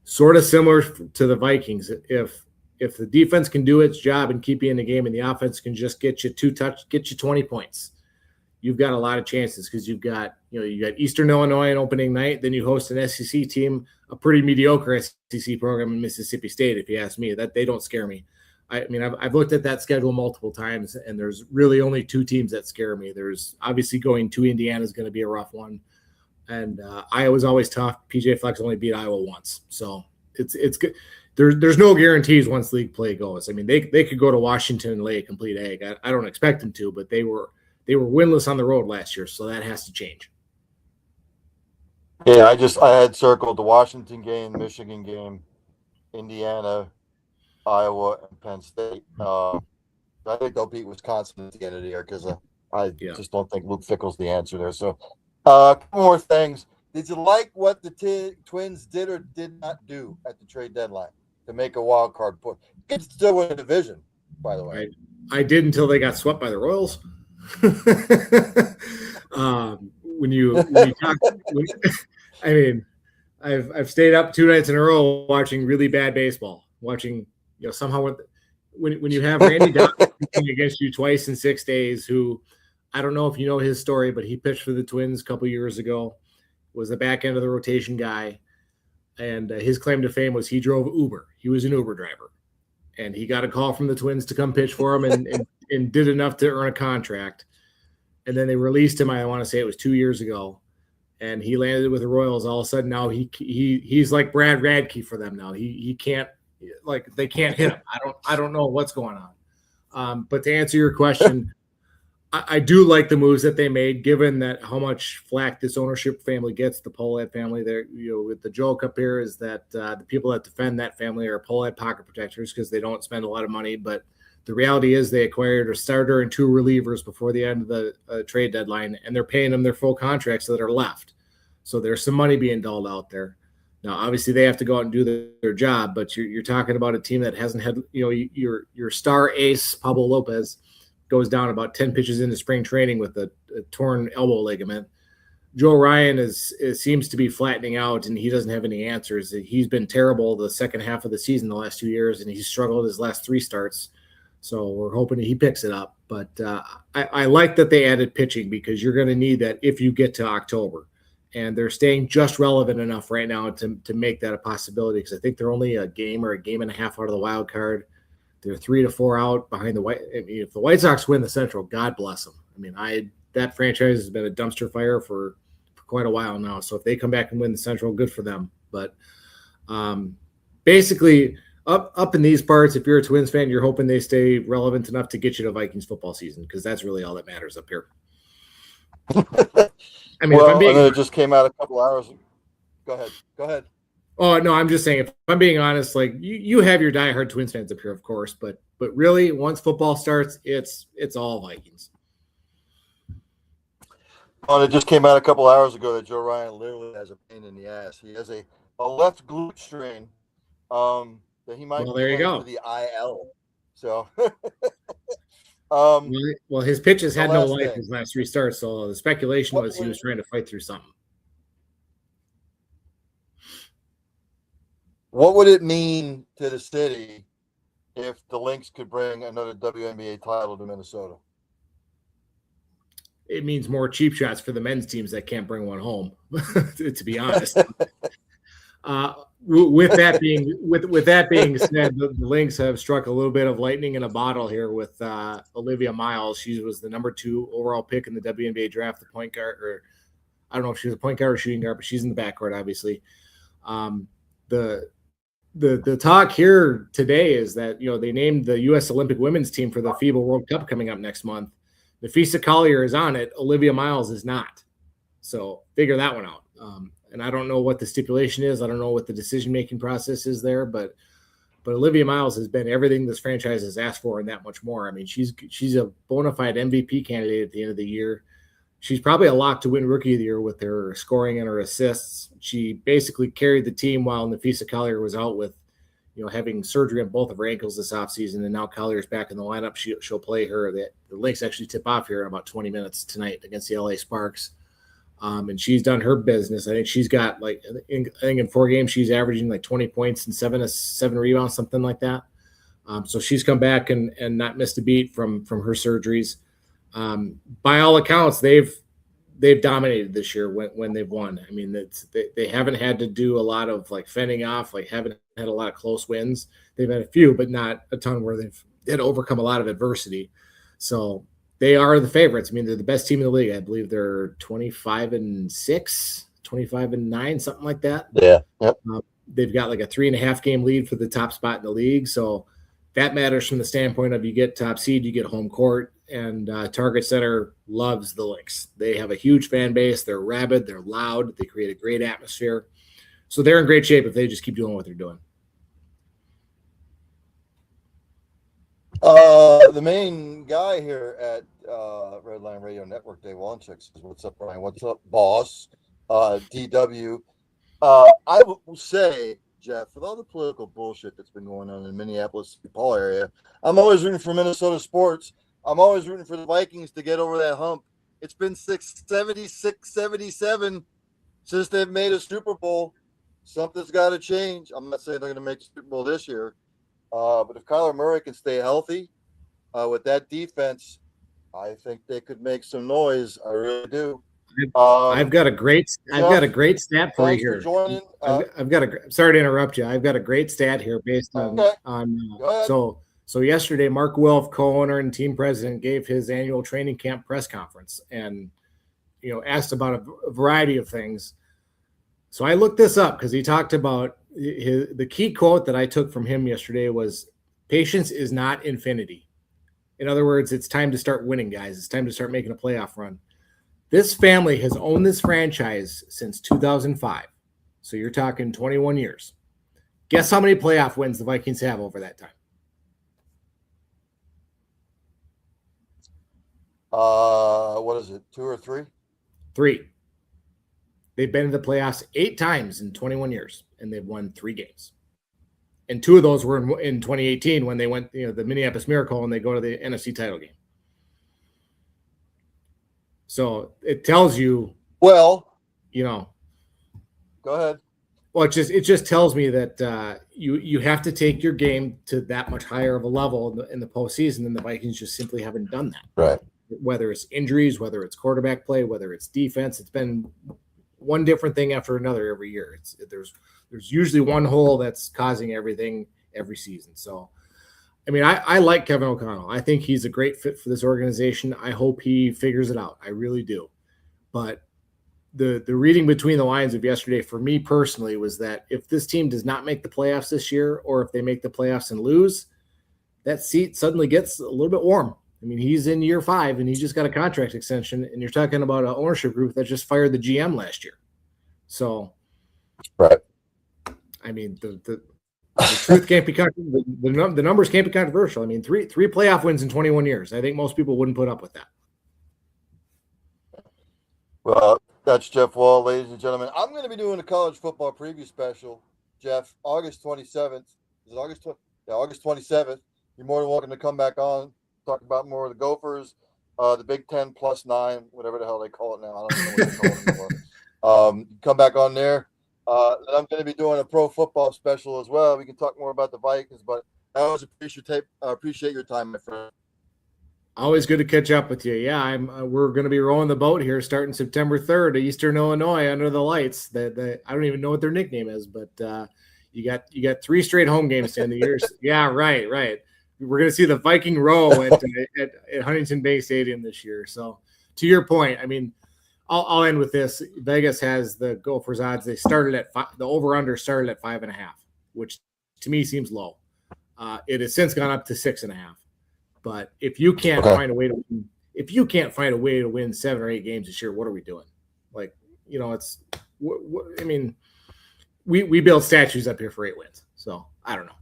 sort of similar to the Vikings. If the defense can do its job and keep you in the game and the offense can just get you 20 points, you've got a lot of chances because you've got Eastern Illinois on opening night, then you host an SEC team, a pretty mediocre SEC program in Mississippi State, if you ask me. That they don't scare me. I mean, I've looked at that schedule multiple times, and there's really only two teams that scare me. There's obviously going to Indiana is going to be a rough one, and Iowa's always tough. PJ Flex only beat Iowa once, so it's good. There's no guarantees once league play goes. I mean, they could go to Washington and lay a complete egg. I don't expect them to, but they were winless on the road last year, so that has to change. Yeah, I had circled the Washington game, Michigan game, Indiana, Iowa, and Penn State. I think they'll beat Wisconsin at the end of the year because I just don't think Luke Fickell's the answer there. So, a couple more things. Did you like what the Twins did or did not do at the trade deadline to make a wild card push? You can still win a division, by the way. I did until they got swept by the Royals. When you talk, I mean, I've stayed up 2 nights in a row watching really bad baseball. Watching, somehow when you have Randy Donovan pitching against you twice in 6 days, who I don't know if you know his story, but he pitched for the Twins a couple years ago, was the back end of the rotation guy, and his claim to fame was he drove Uber. He was an Uber driver, and he got a call from the Twins to come pitch for him, and did enough to earn a contract. And then they released him. I want to say it was 2 years ago, and he landed with the Royals. All of a sudden, now he's like Brad Radke for them. Now he can't, like, they can't hit him. I don't know what's going on. But to answer your question, I do like the moves that they made, given that how much flack this ownership family gets. The Pohlad family, there, with the joke up here is that the people that defend that family are Pohlad pocket protectors because they don't spend a lot of money. But the reality is they acquired a starter and 2 relievers before the end of the trade deadline, and they're paying them their full contracts that are left. So there's some money being doled out there. Now, obviously, they have to go out and do their job, but you're talking about a team that hasn't had, your star ace, Pablo Lopez, goes down about 10 pitches into spring training with a torn elbow ligament. Joe Ryan seems to be flattening out, and he doesn't have any answers. He's been terrible the second half of the season the last 2 years, and he's struggled his last 3 starts. So we're hoping he picks it up. But I like that they added pitching because you're going to need that if you get to October. And they're staying just relevant enough right now to make that a possibility because I think they're only a game or a game and a half out of the wild card. They're 3 to 4 out behind the White. I mean, if the White Sox win the Central, God bless them. I mean, that franchise has been a dumpster fire for quite a while now. So if they come back and win the Central, good for them. But basically, up in these parts, if you're a Twins fan, you're hoping they stay relevant enough to get you to Vikings football season because that's really all that matters up here. I mean, it just came out a couple hours ago. Go ahead. Oh, no, I'm just saying, if I'm being honest, like you have your diehard Twins fans up here, of course, but really, once football starts, it's all Vikings. Well, it just came out a couple hours ago that Joe Ryan literally has a pain in the ass. He has a left glute strain that he might there you go. For the IL. So, well, his pitches had no life his last 3 starts, so the speculation was he was trying to fight through something. What would it mean to the city if the Lynx could bring another WNBA title to Minnesota? It means more cheap shots for the men's teams that can't bring one home, to be honest. With that being said, the Lynx have struck a little bit of lightning in a bottle here with Olivia Miles. She was the number 2 overall pick in the WNBA draft, the point guard, or I don't know if she was a point guard or shooting guard, but she's in the backcourt, obviously. The talk here today is that they named the U.S. Olympic women's team for the FIBA World Cup coming up next month. Nafisa Collier is on it. Olivia Miles is not. So figure that one out. And I don't know what the stipulation is. I don't know what the decision-making process is there, but Olivia Miles has been everything this franchise has asked for and that much more. I mean, she's a bona fide MVP candidate at the end of the year. She's probably a lock to win Rookie of the Year with her scoring and her assists. She basically carried the team while Nafisa Collier was out with, having surgery on both of her ankles this offseason, and now Collier's back in the lineup. She'll play her. The Lynx actually tip off here in about 20 minutes tonight against the LA Sparks. And she's done her business. I think she's got I think in 4 games she's averaging like 20 points and 7 rebounds, something like that. So she's come back and not missed a beat from her surgeries. By all accounts, they've dominated this year when they've won. I mean, they haven't had to do a lot of fending off, haven't had a lot of close wins. They've had a few, but not a ton where they've had to overcome a lot of adversity. So they are the favorites. I mean, they're the best team in the league. I believe they're 25-6, 25-9, something like that. Yeah. Yep. They've got like a 3.5 game lead for the top spot in the league. So that matters from the standpoint of you get top seed, you get home court, and Target Center loves the Lynx. They have a huge fan base. They're rabid. They're loud. They create a great atmosphere. So they're in great shape if they just keep doing what they're doing. The main guy here at Redline Radio Network, Dave Wanchik, says, "What's up, Brian? What's up, boss?" DW. I will say, Jeff, with all the political bullshit that's been going on in the Minneapolis, St. Paul area, I'm always rooting for Minnesota sports. I'm always rooting for the Vikings to get over that hump. It's been 76, 77 since they've made a Super Bowl. Something's got to change. I'm not saying they're going to make the Super Bowl this year, but if Kyler Murray can stay healthy with that defense, I think they could make some noise. I really do. I've got a great stat for you here. Joining. Sorry to interrupt you. I've got a great stat here based on so yesterday Mark Wilf, co-owner and team president, gave his annual training camp press conference and asked about a variety of things. So I looked this up because he talked about the key quote that I took from him yesterday was, "Patience is not infinity." In other words, it's time to start winning, guys. It's time to start making a playoff run. This family has owned this franchise since 2005. So you're talking 21 years. Guess how many playoff wins the Vikings have over that time? What is it, 2 or 3? 3. They've been to the playoffs 8 times in 21 years, and they've won 3 games. And 2 of those were in 2018 when they went, the Minneapolis Miracle, and they go to the NFC title game. So it tells you. Well, go ahead. Well, it just tells me that you have to take your game to that much higher of a level in the postseason, and the Vikings just simply haven't done that. Right. Whether it's injuries, whether it's quarterback play, whether it's defense, it's been one different thing after another every year. There's usually one hole that's causing everything every season. So, I mean, I like Kevin O'Connell. I think he's a great fit for this organization. I hope he figures it out. I really do. But the reading between the lines of yesterday for me personally was that if this team does not make the playoffs this year, or if they make the playoffs and lose, that seat suddenly gets a little bit warm. I mean, he's in year 5 and he just got a contract extension, and you're talking about an ownership group that just fired the GM last year. So, right. I mean, the truth can't be the numbers can't be controversial. I mean, three playoff wins in 21 years. I think most people wouldn't put up with that. Well, that's Jeff Wall, ladies and gentlemen. I'm going to be doing a college football preview special, Jeff, August 27th. Is it August 20? Yeah, August 27th. You're more than welcome to come back on, talk about more of the Gophers, the Big 10 plus 9, whatever the hell they call it now. I don't know what they call it anymore. Come back on there. I'm going to be doing a pro football special as well. We can talk more about the Vikings, but I always appreciate your time, my friend. Always good to catch up with you. Yeah, we're going to be rowing the boat here starting September 3rd to Eastern Illinois under the lights. I don't even know what their nickname is, but you got 3 straight home games to end the year. Yeah, right. We're going to see the Viking row at Huntington Bay Stadium this year. So to your point, I mean, I'll end with this. Vegas has the Gophers odds. They started at the over/under started at 5.5, which to me seems low. It has since gone up to 6.5. But if you can't find a way to win 7 or 8 games this year, what are we doing? Like, it's. I mean, we build statues up here for 8 wins. So I don't know.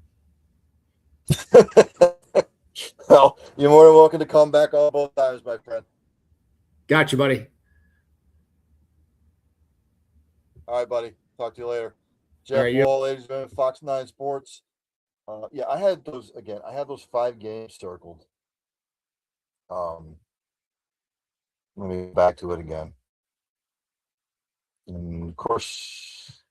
Well, you're more than welcome to come back on both times, my friend. Got you, buddy. All right, buddy. Talk to you later. Jeff Wall, ladies and gentlemen, Fox 9 Sports. I had those 5 games circled. Let me get back to it again. And of course,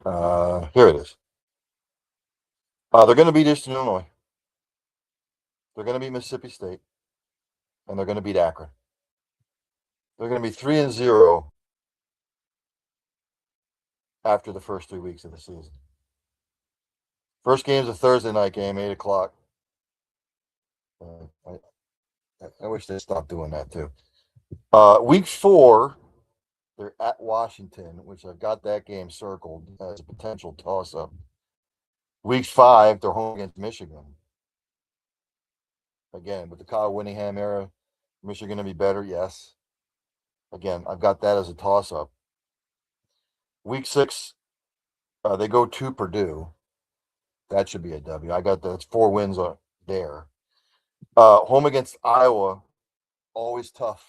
here it is. They're going to beat Eastern Illinois. They're going to beat Mississippi State. And they're going to beat Akron. They're going to be 3-0 after the first 3 weeks of the season. First game's a Thursday night game, 8 o'clock. I wish they stopped doing that too. Week 4, they're at Washington, which I've got that game circled as a potential toss-up. Week 5, they're home against Michigan. Again, with the Kyle Whittingham era, Michigan to be better? Yes. Again, I've got that as a toss-up. Week 6, they go to Purdue. That should be a W. I got that's 4 wins there. Home against Iowa, always tough.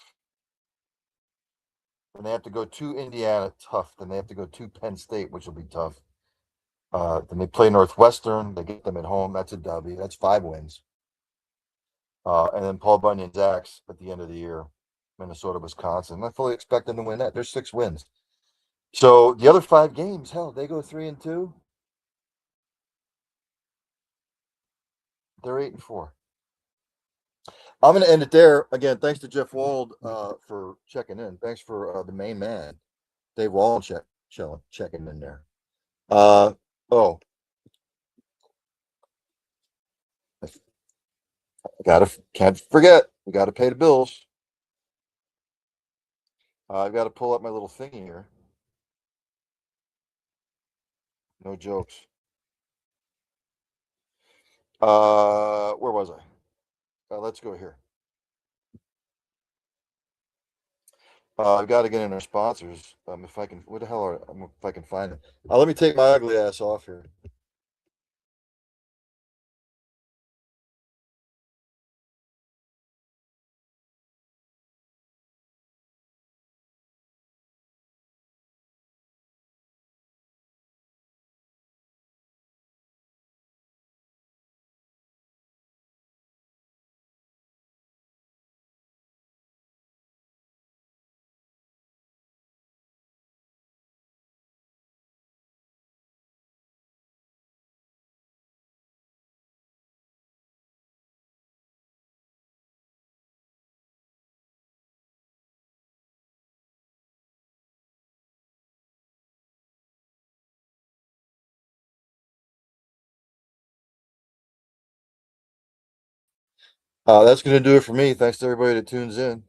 Then they have to go to Indiana, tough. Then they have to go to Penn State, which will be tough. Then they play Northwestern. They get them at home. That's a W. That's 5 wins. And then Paul Bunyan's Axe at the end of the year, Minnesota, Wisconsin. I fully expect them to win that. There's 6 wins. So the other 5 games, hell, they go 3-2. They're 8-4. I'm going to end it there. Again, thanks to Jeff Wald for checking in. Thanks for the main man, Dave Wald, checking in there. Can't forget, we got to pay the bills. I've got to pull up my little thingy here. No jokes. Where was I? Let's go here. I've got to get in our sponsors. If I can, what the hell are if I can find them? Let me take my ugly ass off here. That's going to do it for me. Thanks to everybody that tunes in.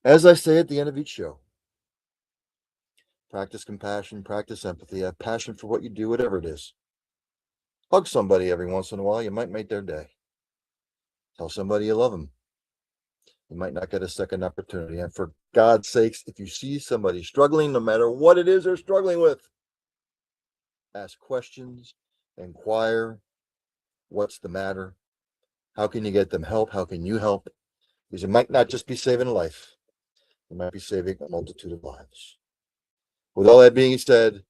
As I say at the end of each show, practice compassion, practice empathy, have passion for what you do, whatever it is. Hug somebody every once in a while. You might make their day. Tell somebody you love them. You might not get a second opportunity. And for God's sakes, if you see somebody struggling, no matter what it is they're struggling with, ask questions, inquire, what's the matter? How can you get them help? How can you help? Because it might not just be saving a life. You might be saving a multitude of lives. With all that being said,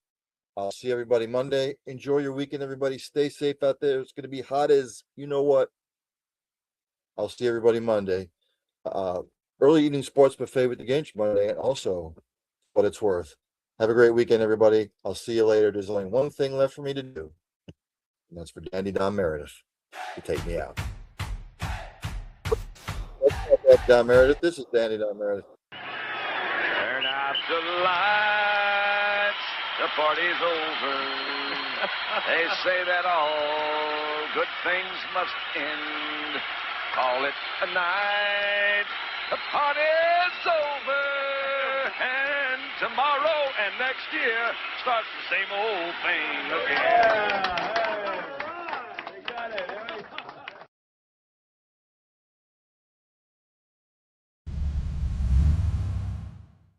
I'll see everybody Monday. Enjoy your weekend, everybody. Stay safe out there. It's going to be hot as you know what. I'll see everybody Monday. Early evening sports buffet with the Ginch Monday, and also what it's worth. Have a great weekend, everybody. I'll see you later. There's only one thing left for me to do, and that's for Dandy Don Meredith to take me out. Don Meredith. This is Dandy Don Meredith. Turn out the lights. The party's over. They say that all good things must end. Call it a night. The party's over. And tomorrow and next year starts the same old thing again. You got it.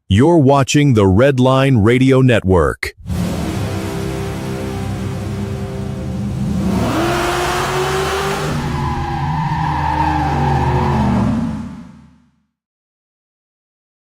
You're watching the Red Line Radio Network.